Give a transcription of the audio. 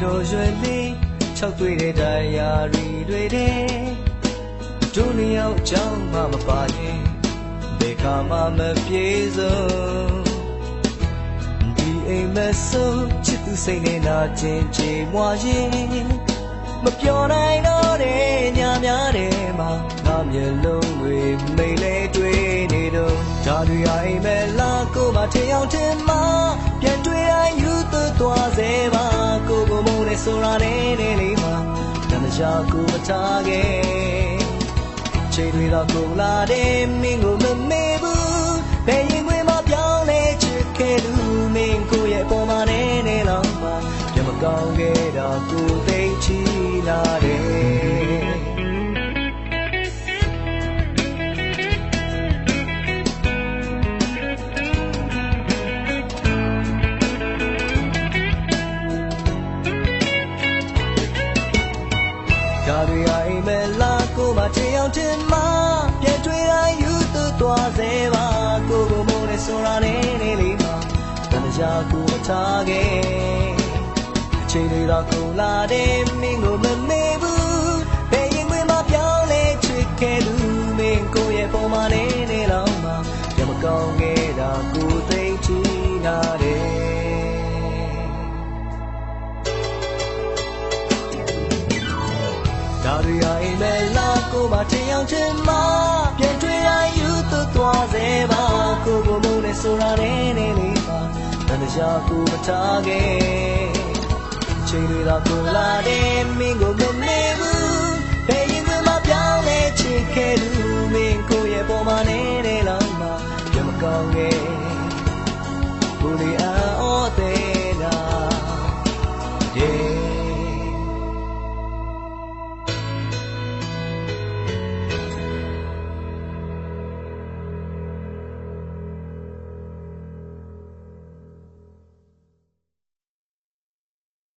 တော်ရွယ်လေး၆တွေ့တဲ့တရားတွေတဲ့တို့နှစ်ယောက်ကြောင့်မှမပါရင်ဘယ်ခါမှမပြေဆုံးဒီအိမ်မဆိုးချစ်သူစိတ်နဲ့နာကျင်ချေမွာရင်မပြောနိုင်တော့တဲ့ညများတဲ့မှာငါမျက်လုံးတွေမိတ်လဲတွေ့နေတော့ဒါတွေအိမ်မဲ့လားကိုမထင်အောင်ထင်မှာပြန်တွေ့တိုင်းယူသွသွားစေပါကိုကိုမုန်းနေဆိုတာနဲ့လေးမှာတမချာကိုမထားခဲ့ချိန်တွေတော့ကုန်လာတယ်မင်းကိုမမေ့ဘူးဘယ်ရင်ခွင်မှာပြောင်းလဲချစ်ခဲ့သူမင်းကိုရဲ့ပေါ်မှာနေလောက်မှာပြန်မကောင်းခဲ့တာကိုသိချီလာတယ်ဒါတွေအိမ်မဲ့လားကိုမထင်အောင်ထင်မှာပြန်တွေ့တိုင်းယူသွသွားစေပါကိုကိုမုန်းနေဆိုတာနဲ့လေးမှာတမချာကိုမထားခဲ့အချိန်တွေတော့ကုန်လာတယ်မင်းကိုမမေ့ဘူးဘယ်ရင်ခွင်မှာပြောင်းလဲချစ်ခဲ့သူမင်းကိုရဲ့ပေါ်မှာနေလောက်မှာပြန်မကောင်းခဲ့တာကိုသိချီလာတယ်ဒါတွေအိမ်မဲ့လားကိုမထင်အောင်ချင်မှာပြန်တွေ့တိုင်းယူသွသွားစေပါကိုကိုမုန်းနေဆိုတာနဲ့လေးမှာတန်တရားကိုမထားခဲ့ချိန်တွေတော့ကုန်လာတယ်မင်းကို